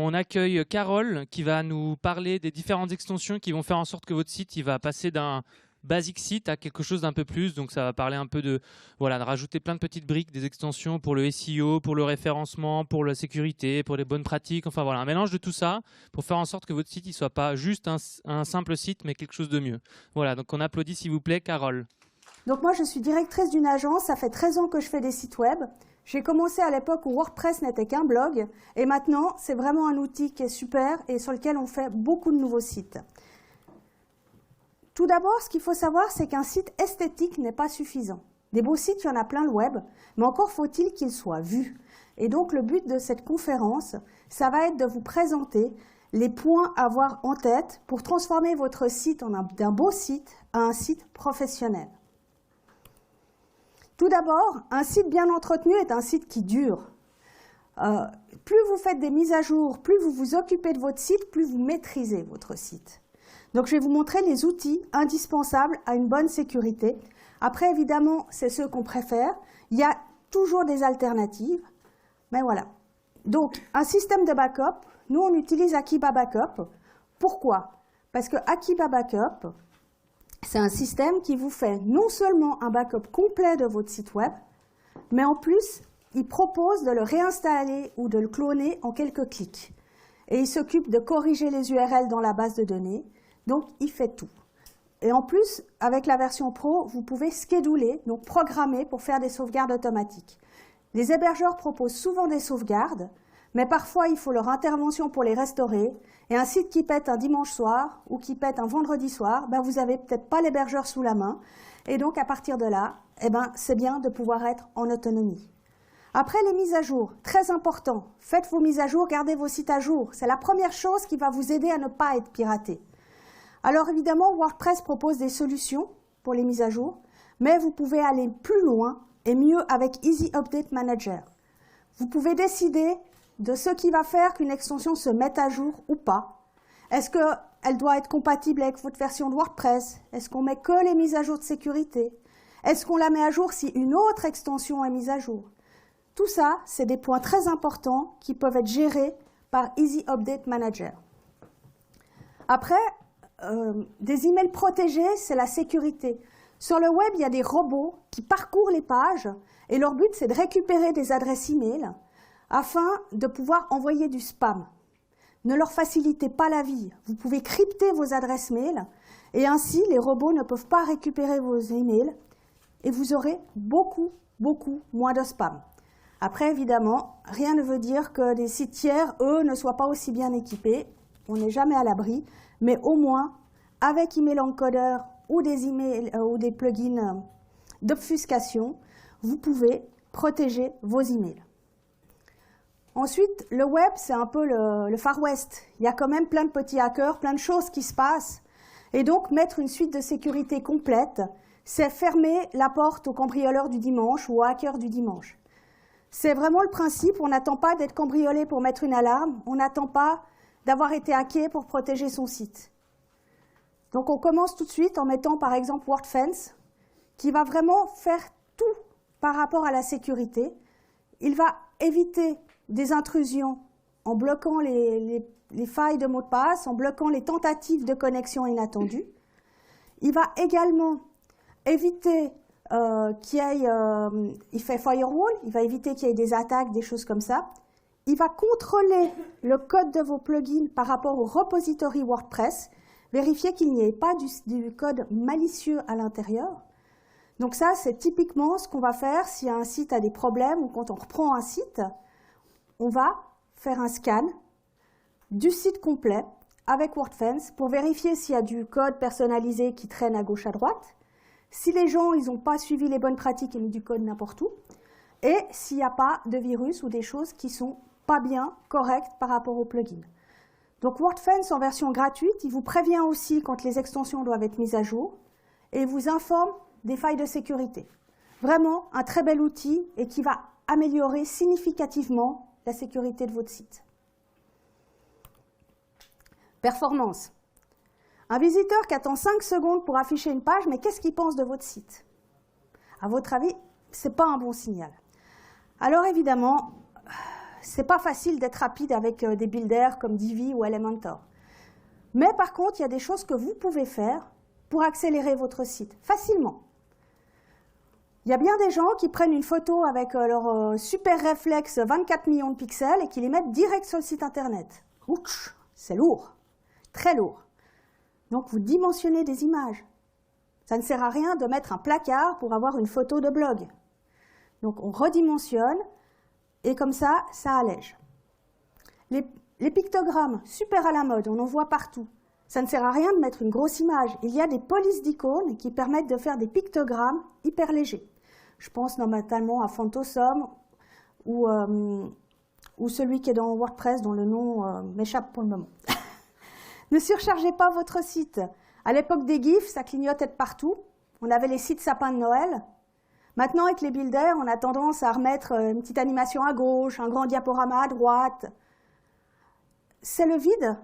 on accueille Carole qui va nous parler des différentes extensions qui vont faire en sorte que votre site il va passer d'un basic site à quelque chose d'un peu plus. Donc ça va parler un peu de, voilà, de rajouter plein de petites briques, des extensions pour le SEO, pour le référencement, pour la sécurité, pour les bonnes pratiques. Enfin voilà, un mélange de tout ça pour faire en sorte que votre site ne soit pas juste un simple site, mais quelque chose de mieux. Voilà, donc on applaudit s'il vous plaît Carole. Donc moi je suis directrice d'une agence, ça fait 13 ans que je fais des sites web. J'ai commencé à l'époque où WordPress n'était qu'un blog et maintenant c'est vraiment un outil qui est super et sur lequel on fait beaucoup de nouveaux sites. Tout d'abord, ce qu'il faut savoir, c'est qu'un site esthétique n'est pas suffisant. Des beaux sites, il y en a plein le web, mais encore faut-il qu'ils soient vus. Et donc le but de cette conférence, ça va être de vous présenter les points à avoir en tête pour transformer votre site d'un beau site à un site professionnel. Tout d'abord, un site bien entretenu est un site qui dure. Plus vous faites des mises à jour, plus vous vous occupez de votre site, plus vous maîtrisez votre site. Donc je vais vous montrer les outils indispensables à une bonne sécurité. Après, évidemment, c'est ceux qu'on préfère. Il y a toujours des alternatives, mais voilà. Donc, un système de backup, nous on utilise Akiba Backup. Pourquoi? Parce que Akiba Backup, c'est un système qui vous fait non seulement un backup complet de votre site web, mais en plus, il propose de le réinstaller ou de le cloner en quelques clics. Et il s'occupe de corriger les URL dans la base de données. Donc, il fait tout. Et en plus, avec la version Pro, vous pouvez scheduler, donc programmer pour faire des sauvegardes automatiques. Les hébergeurs proposent souvent des sauvegardes, mais parfois, il faut leur intervention pour les restaurer. Et un site qui pète un dimanche soir ou qui pète un vendredi soir, ben vous n'avez peut-être pas l'hébergeur sous la main. Et donc, à partir de là, c'est bien de pouvoir être en autonomie. Après, les mises à jour, très important. Faites vos mises à jour, gardez vos sites à jour. C'est la première chose qui va vous aider à ne pas être piraté. Alors évidemment, WordPress propose des solutions pour les mises à jour, mais vous pouvez aller plus loin et mieux avec Easy Update Manager. Vous pouvez décider de ce qui va faire qu'une extension se mette à jour ou pas. Est-ce qu'elle doit être compatible avec votre version de WordPress? Est-ce qu'on met que les mises à jour de sécurité? Est-ce qu'on la met à jour si une autre extension est mise à jour? Tout ça, c'est des points très importants qui peuvent être gérés par Easy Update Manager. Après, des emails protégés, c'est la sécurité. Sur le web, il y a des robots qui parcourent les pages et leur but, c'est de récupérer des adresses email afin de pouvoir envoyer du spam. Ne leur facilitez pas la vie. Vous pouvez crypter vos adresses mail et ainsi, les robots ne peuvent pas récupérer vos emails et vous aurez beaucoup moins de spam. Après, évidemment, rien ne veut dire que des sites tiers, eux, ne soient pas aussi bien équipés. On n'est jamais à l'abri. Mais au moins, avec Email Encoder ou des plugins d'obfuscation, vous pouvez protéger vos emails. Ensuite, le web, c'est un peu le Far West. Il y a quand même plein de petits hackers, plein de choses qui se passent. Et donc, mettre une suite de sécurité complète, c'est fermer la porte aux cambrioleurs du dimanche ou aux hackers du dimanche. C'est vraiment le principe, on n'attend pas d'être cambriolé pour mettre une alarme, on n'attend pas d'avoir été hacké pour protéger son site. Donc on commence tout de suite en mettant par exemple WordFence, qui va vraiment faire tout par rapport à la sécurité. Il va éviter des intrusions en bloquant les failles de mots de passe, en bloquant les tentatives de connexion inattendues. Il va également éviter il fait firewall, il va éviter qu'il y ait des attaques, des choses comme ça. Il va contrôler le code de vos plugins par rapport au repository WordPress, vérifier qu'il n'y ait pas du code malicieux à l'intérieur. Donc ça, c'est typiquement ce qu'on va faire si un site a des problèmes ou quand on reprend un site, on va faire un scan du site complet avec WordFence pour vérifier s'il y a du code personnalisé qui traîne à gauche à droite, si les gens n'ont pas suivi les bonnes pratiques et mis du code n'importe où, et s'il n'y a pas de virus ou des choses qui sont pas bien correctes par rapport au plugin. Donc WordFence en version gratuite, il vous prévient aussi quand les extensions doivent être mises à jour et vous informe des failles de sécurité. Vraiment un très bel outil et qui va améliorer significativement la sécurité de votre site. Performance. Un visiteur qui attend 5 secondes pour afficher une page, mais qu'est-ce qu'il pense de votre site? À votre avis, ce n'est pas un bon signal. Alors évidemment, c'est pas facile d'être rapide avec des builders comme Divi ou Elementor. Mais par contre, il y a des choses que vous pouvez faire pour accélérer votre site facilement. Il y a bien des gens qui prennent une photo avec leur super réflexe 24 millions de pixels et qui les mettent direct sur le site internet. Ouch, c'est lourd, très lourd. Donc vous dimensionnez des images. Ça ne sert à rien de mettre un placard pour avoir une photo de blog. Donc on redimensionne et comme ça, ça allège. Les pictogrammes, super à la mode, on en voit partout. Ça ne sert à rien de mettre une grosse image. Il y a des polices d'icônes qui permettent de faire des pictogrammes hyper légers. Je pense notamment à Phantosum ou celui qui est dans WordPress dont le nom m'échappe pour le moment. Ne surchargez pas votre site. À l'époque des GIFs, ça clignotait de partout. On avait les sites sapins de Noël. Maintenant, avec les builders, on a tendance à remettre une petite animation à gauche, un grand diaporama à droite. C'est le vide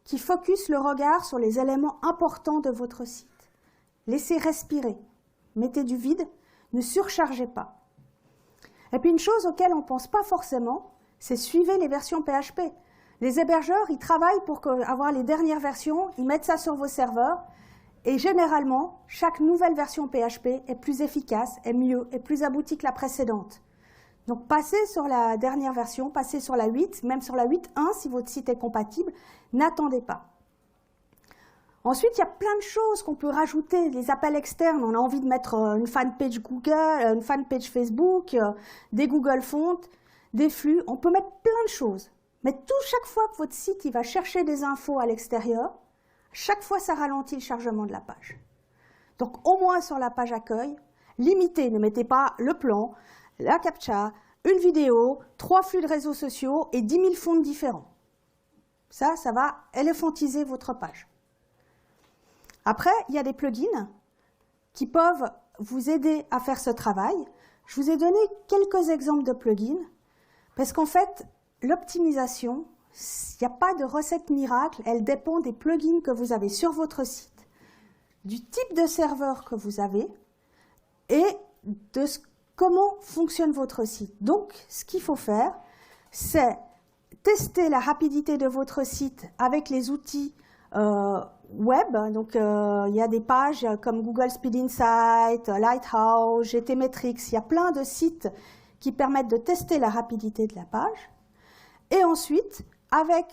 qui focus le regard sur les éléments importants de votre site. Laissez respirer. Mettez du vide. Ne surchargez pas. Et puis une chose auquel on ne pense pas forcément, c'est suivez les versions PHP. Les hébergeurs, ils travaillent pour avoir les dernières versions, ils mettent ça sur vos serveurs, et généralement, chaque nouvelle version PHP est plus efficace, est mieux, est plus aboutie que la précédente. Donc passez sur la dernière version, passez sur la 8, même sur la 8.1 si votre site est compatible, n'attendez pas. Ensuite, il y a plein de choses qu'on peut rajouter, les appels externes. On a envie de mettre une fanpage Google, une fanpage Facebook, des Google Fonts, des flux. On peut mettre plein de choses. Mais chaque fois que votre site il va chercher des infos à l'extérieur, chaque fois, ça ralentit le chargement de la page. Donc, au moins sur la page accueil, limitez. Ne mettez pas le plan, la captcha, une vidéo, 3 flux de réseaux sociaux et 10 000 fonts différents. Ça va éléphantiser votre page. Après, il y a des plugins qui peuvent vous aider à faire ce travail. Je vous ai donné quelques exemples de plugins parce qu'en fait, l'optimisation, il n'y a pas de recette miracle, elle dépend des plugins que vous avez sur votre site, du type de serveur que vous avez et de comment fonctionne votre site. Donc, ce qu'il faut faire, c'est tester la rapidité de votre site avec les outils web. Donc, il y a des pages comme Google Speed Insight, Lighthouse, GTmetrix. Il y a plein de sites qui permettent de tester la rapidité de la page. Et ensuite,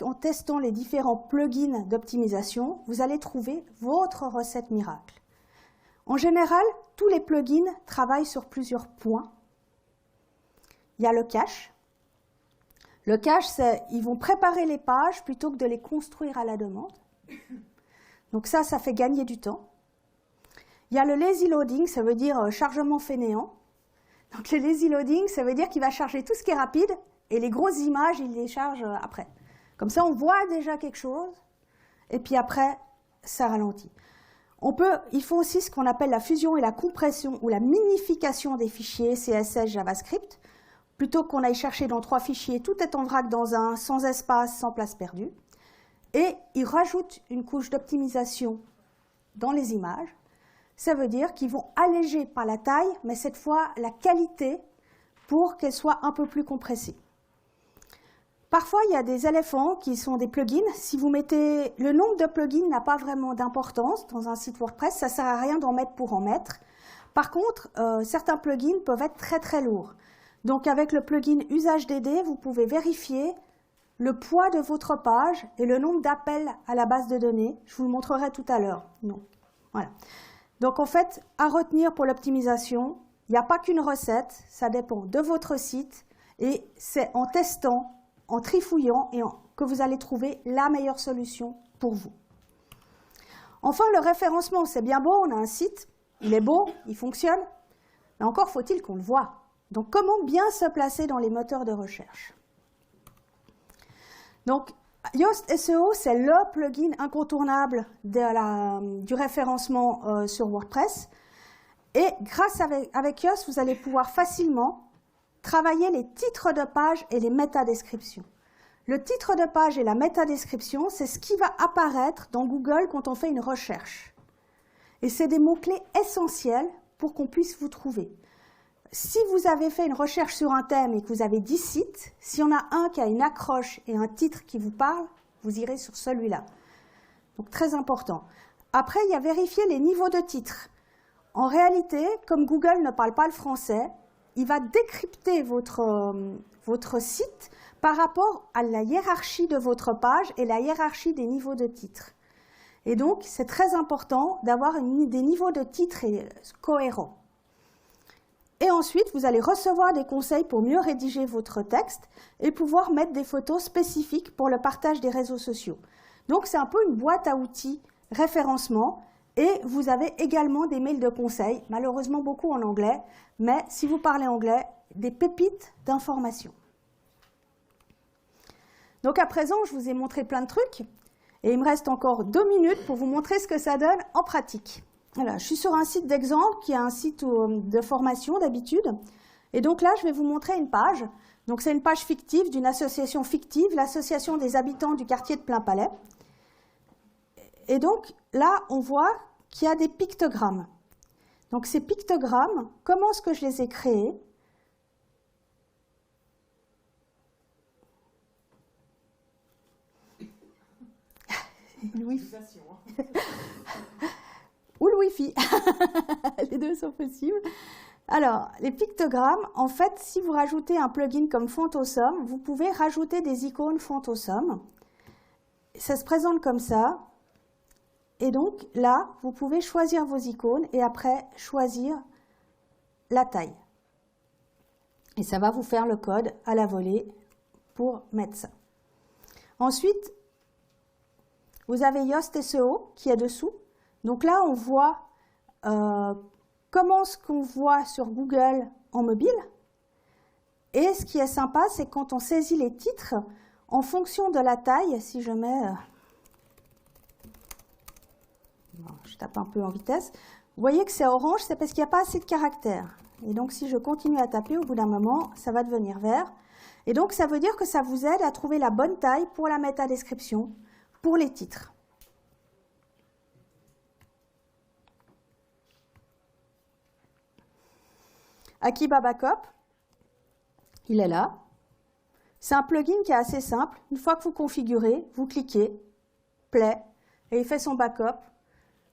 en testant les différents plugins d'optimisation, vous allez trouver votre recette miracle. En général, tous les plugins travaillent sur plusieurs points. Il y a le cache. Le cache, c'est ils vont préparer les pages plutôt que de les construire à la demande. Donc ça fait gagner du temps. Il y a le lazy loading, ça veut dire chargement fainéant. Donc le lazy loading, ça veut dire qu'il va charger tout ce qui est rapide et les grosses images, il les charge après. Comme ça, on voit déjà quelque chose et puis après, ça ralentit. Il faut aussi ce qu'on appelle la fusion et la compression ou la minification des fichiers CSS JavaScript. Plutôt qu'on aille chercher dans 3 fichiers, tout est en vrac dans un, sans espace, sans place perdue. Et ils rajoutent une couche d'optimisation dans les images. Ça veut dire qu'ils vont alléger pas la taille, mais cette fois la qualité pour qu'elle soit un peu plus compressée. Parfois, il y a des éléphants qui sont des plugins. Si vous mettez... Le nombre de plugins n'a pas vraiment d'importance dans un site WordPress. Ça ne sert à rien d'en mettre pour en mettre. Par contre, certains plugins peuvent être très très lourds. Donc avec le plugin Usage DD, vous pouvez vérifier le poids de votre page et le nombre d'appels à la base de données. Je vous le montrerai tout à l'heure. Voilà. Donc en fait, à retenir pour l'optimisation, il n'y a pas qu'une recette, ça dépend de votre site et c'est en testant, en trifouillant que vous allez trouver la meilleure solution pour vous. Enfin, le référencement, c'est bien beau, on a un site, il est beau, il fonctionne, mais encore faut-il qu'on le voie. Donc, comment bien se placer dans les moteurs de recherche? Donc, Yoast SEO, c'est le plugin incontournable du référencement sur WordPress. Et grâce avec Yoast, vous allez pouvoir facilement travailler les titres de page et les métadescriptions. Le titre de page et la métadescription, c'est ce qui va apparaître dans Google quand on fait une recherche. Et c'est des mots-clés essentiels pour qu'on puisse vous trouver. si vous avez fait une recherche sur un thème et que vous avez 10 sites, s'il y en a un qui a une accroche et un titre qui vous parle, vous irez sur celui-là. Donc très important. Après, il y a vérifier les niveaux de titres. En réalité, comme Google ne parle pas le français, il va décrypter votre site par rapport à la hiérarchie de votre page et la hiérarchie des niveaux de titres. Et donc, c'est très important d'avoir des niveaux de titres cohérents. Et ensuite, vous allez recevoir des conseils pour mieux rédiger votre texte et pouvoir mettre des photos spécifiques pour le partage des réseaux sociaux. Donc, c'est un peu une boîte à outils référencement. Et vous avez également des mails de conseils, malheureusement beaucoup en anglais, mais si vous parlez anglais, des pépites d'informations. Donc à présent, je vous ai montré plein de trucs, et il me reste encore 2 minutes pour vous montrer ce que ça donne en pratique. Voilà, je suis sur un site d'exemple, qui est un site de formation d'habitude, et donc là, je vais vous montrer une page. Donc c'est une page fictive d'une association fictive, l'association des habitants du quartier de Plainpalais. Et donc, là, on voit qu'il y a des pictogrammes. Donc, ces pictogrammes, comment est-ce que je les ai créés? Ou le Wi-Fi. Les deux sont possibles. Alors, les pictogrammes, en fait, si vous rajoutez un plugin comme Font Awesome, vous pouvez rajouter des icônes Font Awesome. Ça se présente comme ça. Et donc, là, vous pouvez choisir vos icônes et après, choisir la taille. Et ça va vous faire le code à la volée pour mettre ça. Ensuite, vous avez Yoast SEO qui est dessous. Donc là, on voit comment ce qu'on voit sur Google en mobile. Et ce qui est sympa, c'est quand on saisit les titres, en fonction de la taille, si je mets... je tape un peu en vitesse. Vous voyez que c'est orange, c'est parce qu'il n'y a pas assez de caractères. Et donc, si je continue à taper, au bout d'un moment, ça va devenir vert. Et donc, ça veut dire que ça vous aide à trouver la bonne taille pour la métadescription, pour les titres. Akiba Backup, il est là. C'est un plugin qui est assez simple. Une fois que vous configurez, vous cliquez, Play, et il fait son backup.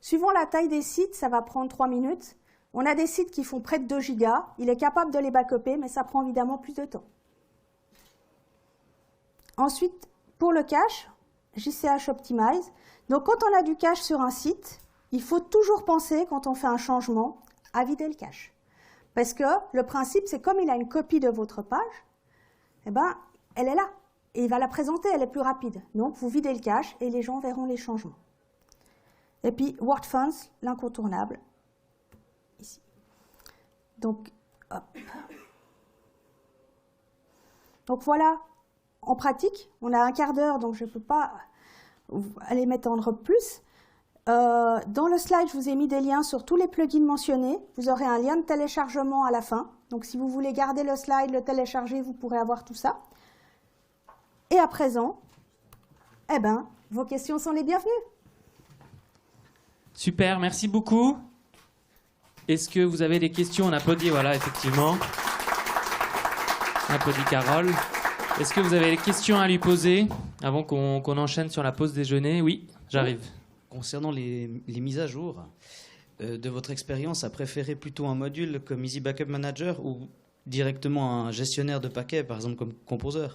Suivant la taille des sites, ça va prendre 3 minutes. On a des sites qui font près de 2 gigas. Il est capable de les backuper, mais ça prend évidemment plus de temps. Ensuite, pour le cache, JCH Optimize. Donc, quand on a du cache sur un site, il faut toujours penser, quand on fait un changement, à vider le cache. Parce que le principe, c'est comme il a une copie de votre page, eh ben, elle est là. Et il va la présenter, elle est plus rapide. Donc, vous videz le cache et les gens verront les changements. Et puis, WordFence, l'incontournable, ici. Donc, hop. Donc, voilà, en pratique, on a un quart d'heure, donc je ne peux pas aller m'étendre plus. Dans le slide, je vous ai mis des liens sur tous les plugins mentionnés. Vous aurez un lien de téléchargement à la fin. Donc, si vous voulez garder le slide, le télécharger, vous pourrez avoir tout ça. Et à présent, eh ben, vos questions sont les bienvenues. Super, merci beaucoup. Est-ce que vous avez des questions? On applaudit, voilà, effectivement. On applaudit Carole. Est-ce que vous avez des questions à lui poser avant qu'on enchaîne sur la pause déjeuner? Oui, j'arrive. Concernant les mises à jour, de votre expérience, à préférer plutôt un module comme Easy Backup Manager ou directement un gestionnaire de paquets, par exemple comme Composer?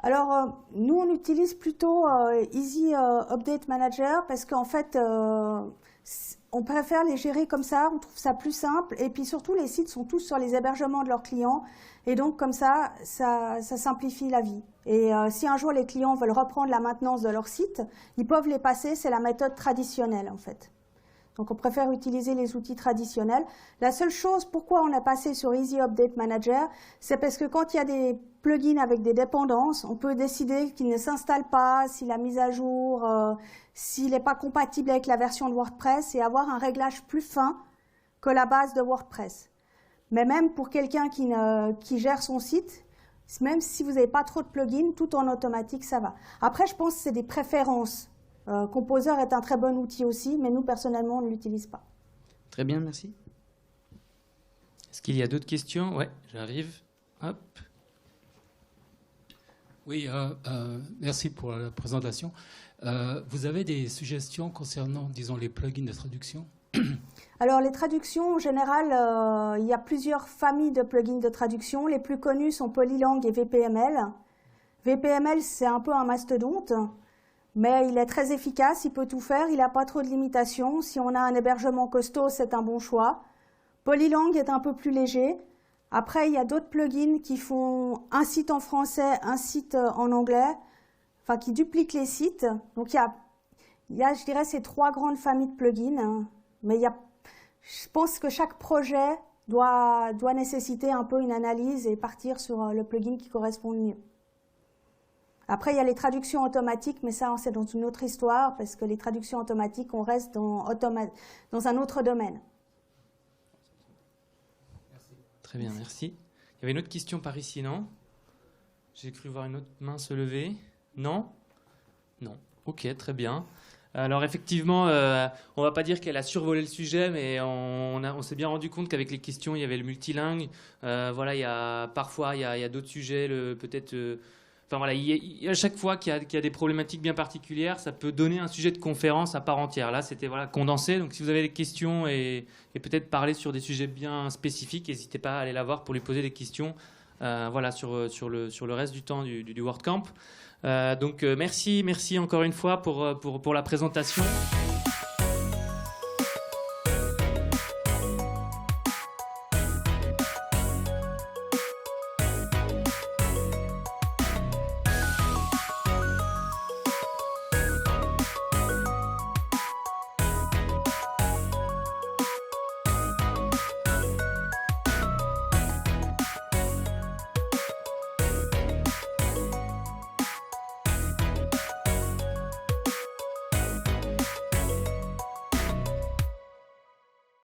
Alors, nous, on utilise plutôt Easy Update Manager parce qu'en fait, on préfère les gérer comme ça, on trouve ça plus simple. Et puis surtout, les sites sont tous sur les hébergements de leurs clients. Et donc, comme ça simplifie la vie. Et si un jour les clients veulent reprendre la maintenance de leur site, ils peuvent les passer, c'est la méthode traditionnelle en fait. Donc, on préfère utiliser les outils traditionnels. La seule chose, pourquoi on a passé sur Easy Update Manager, c'est parce que quand il y a des plugins avec des dépendances, on peut décider qu'il ne s'installe pas, si la mise à jour, s'il n'est pas compatible avec la version de WordPress et avoir un réglage plus fin que la base de WordPress. Mais même pour quelqu'un qui gère son site, même si vous n'avez pas trop de plugins, tout en automatique, ça va. Après, je pense que c'est des préférences. Composer est un très bon outil aussi, mais nous, personnellement, on ne l'utilise pas. Très bien, merci. Est-ce qu'il y a d'autres questions? Ouais, j'arrive. Hop. Oui, merci pour la présentation. Vous avez des suggestions concernant, disons, les plugins de traduction? Alors les traductions, en général, il y a plusieurs familles de plugins de traduction. Les plus connus sont Polylang et VPML. VPML, c'est un peu un mastodonte, mais il est très efficace, il peut tout faire, il n'a pas trop de limitations. Si on a un hébergement costaud, c'est un bon choix. Polylang est un peu plus léger. Après, il y a d'autres plugins qui font un site en français, un site en anglais, enfin qui dupliquent les sites. Donc il y a, je dirais, ces 3 grandes familles de plugins. Mais je pense que chaque projet doit nécessiter un peu une analyse et partir sur le plugin qui correspond le mieux. Après, il y a les traductions automatiques, mais ça, c'est dans une autre histoire, parce que les traductions automatiques, on reste dans un autre domaine. Très bien, merci. Il y avait une autre question par ici, non? J'ai cru voir une autre main se lever. Non? Non. Ok, très bien. Alors effectivement, on ne va pas dire qu'elle a survolé le sujet, mais on s'est bien rendu compte qu'avec les questions, il y avait le multilingue. Voilà, parfois, il y a d'autres sujets, peut-être... Enfin voilà, à chaque fois qu'il y a des problématiques bien particulières, ça peut donner un sujet de conférence à part entière. Là, c'était condensé. Donc, si vous avez des questions et peut-être parler sur des sujets bien spécifiques, n'hésitez pas à aller la voir pour lui poser des questions. Sur le reste du temps du WordCamp. Donc, merci encore une fois pour la présentation.